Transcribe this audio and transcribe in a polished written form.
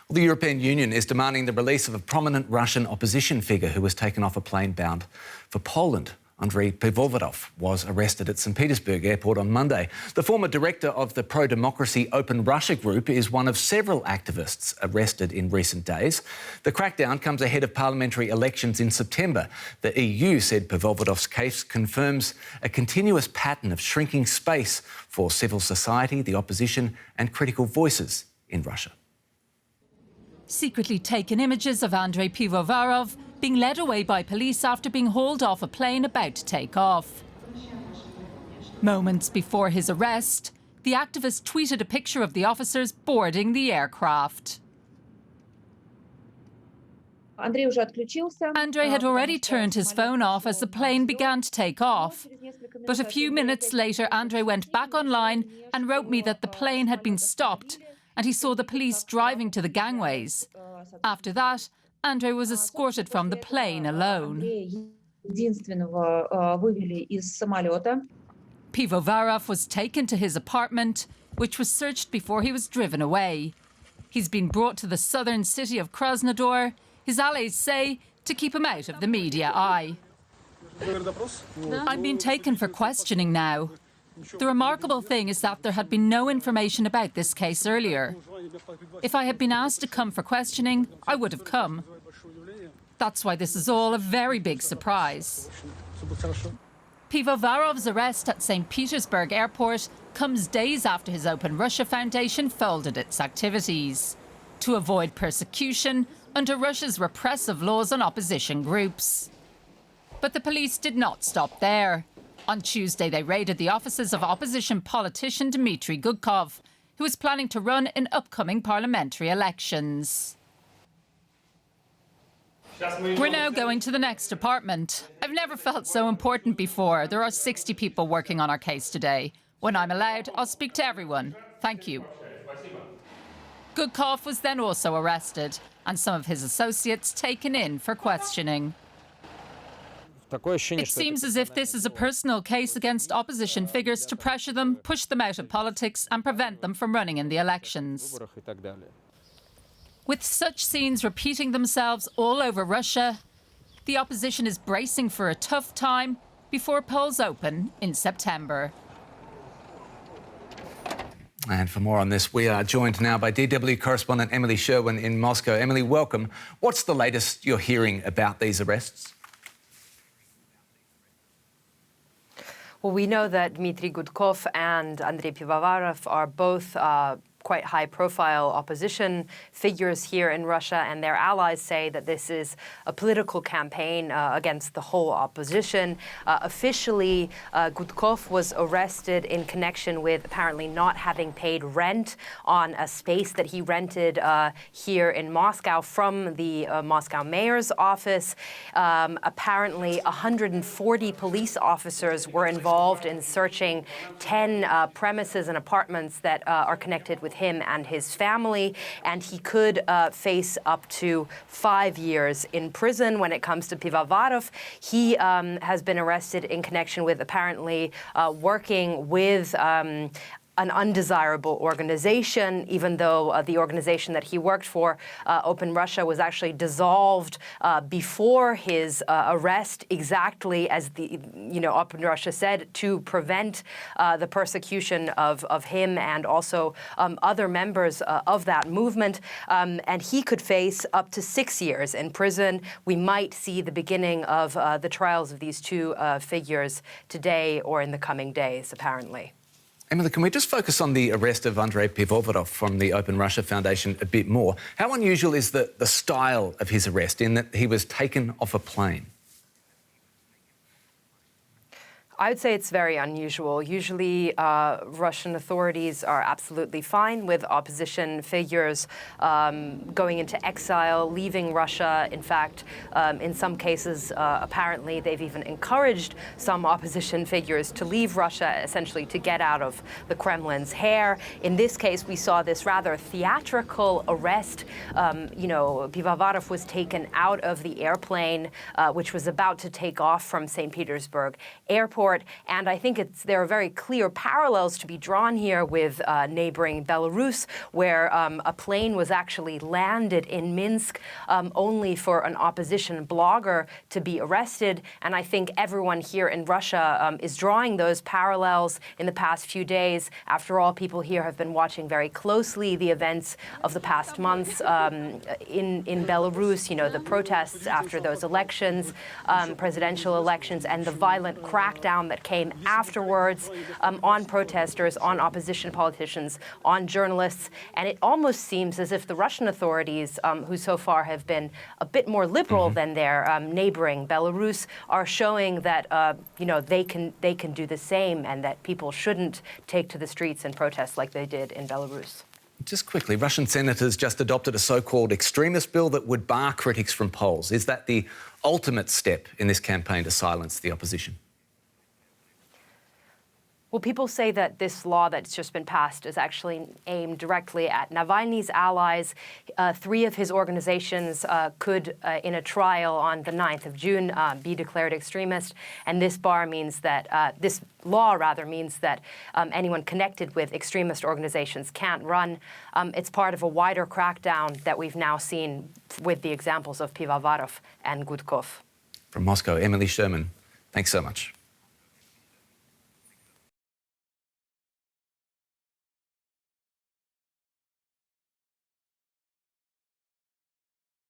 Well, the European Union is demanding the release of a prominent Russian opposition figure who was taken off a plane bound for Poland. Andrei Pivovarov was arrested at St. Petersburg airport on Monday. The former director of the pro-democracy Open Russia group is one of several activists arrested in recent days. The crackdown comes ahead of parliamentary elections in September. The EU said Pivovarov's case confirms a continuous pattern of shrinking space for civil society, the opposition and critical voices in Russia. Secretly taken images of Andrei Pivovarov being led away by police after being hauled off a plane about to take off. Moments before his arrest, the activist tweeted a picture of the officers boarding the aircraft. Andrei had already turned his phone off as the plane began to take off. But a few minutes later, Andrei went back online and wrote me that the plane had been stopped and he saw the police driving to the gangways. After that, Andrei was escorted from the plane alone. Pivovarov was taken to his apartment, which was searched before he was driven away. He's been brought to the southern city of Krasnodar, his allies say, to keep him out of the media eye. I'm being taken for questioning now. The remarkable thing is that there had been no information about this case earlier. If I had been asked to come for questioning, I would have come. That's why this is all a very big surprise. Pivovarov's arrest at St. Petersburg airport comes days after his Open Russia Foundation folded its activities to avoid persecution under Russia's repressive laws on opposition groups. But the police did not stop there. On Tuesday, they raided the offices of opposition politician Dmitry Gudkov, who is planning to run in upcoming parliamentary elections. We're now going to the next apartment. I've never felt so important before. There are 60 people working on our case today. When I'm allowed, I'll speak to everyone. Thank you. Gudkov was then also arrested and some of his associates taken in for questioning. It seems as if this is a personal case against opposition figures to pressure them, push them out of politics and prevent them from running in the elections. With such scenes repeating themselves all over Russia, the opposition is bracing for a tough time before polls open in September. And for more on this, we are joined now by DW correspondent Emily Sherwin in Moscow. Emily, welcome. What's the latest you're hearing about these arrests? Well, we know that Dmitry Gudkov and Andrei Pivovarov are both quite high-profile opposition figures here in Russia, and their allies say that this is a political campaign against the whole opposition. Officially, Gudkov was arrested in connection with apparently not having paid rent on a space that he rented here in Moscow from the Moscow mayor's office. Apparently, 140 police officers were involved in searching 10 premises and apartments that are connected with him and his family, and he could face up to 5 years in prison. When it comes to Pivovarov, he has been arrested in connection with apparently working with an undesirable organization, even though the organization that he worked for, Open Russia, was actually dissolved before his arrest, exactly as the Open Russia said, to prevent the persecution of him and also other members of that movement. And he could face up to 6 years in prison. We might see the beginning of the trials of these two figures today or in the coming days, apparently. Emily, can we just focus on the arrest of Andrei Pivovarov from the Open Russia Foundation a bit more? How unusual is the style of his arrest in that he was taken off a plane? I would say it's very unusual. Usually, Russian authorities are absolutely fine with opposition figures going into exile, leaving Russia. In fact, in some cases, apparently, they've even encouraged some opposition figures to leave Russia, essentially to get out of the Kremlin's hair. In this case, we saw this rather theatrical arrest. Pivovarov was taken out of the airplane, which was about to take off from St. Petersburg airport. court. And I think there are very clear parallels to be drawn here with neighboring Belarus, where a plane was actually landed in Minsk only for an opposition blogger to be arrested. And I think everyone here in Russia is drawing those parallels in the past few days. After all, people here have been watching very closely the events of the past months in Belarus, you know, the protests after those elections, presidential elections, and the violent crackdown that came afterwards on protesters, on opposition politicians, on journalists. And it almost seems as if the Russian authorities, who so far have been a bit more liberal than their neighboring Belarus, are showing that you know, they can do the same, and that people shouldn't take to the streets and protest like they did in Belarus. Just quickly, Russian senators just adopted a so-called extremist bill that would bar critics from polls. Is that the ultimate step in this campaign to silence the opposition? Well, people say that this law that's just been passed is actually aimed directly at Navalny's allies. 3 of his organizations could, in a trial on the 9th of June, be declared extremist. And this bar means that, this law rather means that anyone connected with extremist organizations can't run. It's part of a wider crackdown that we've now seen with the examples of Pivovarov and Gudkov. From Moscow, Emily Sherman, thanks so much.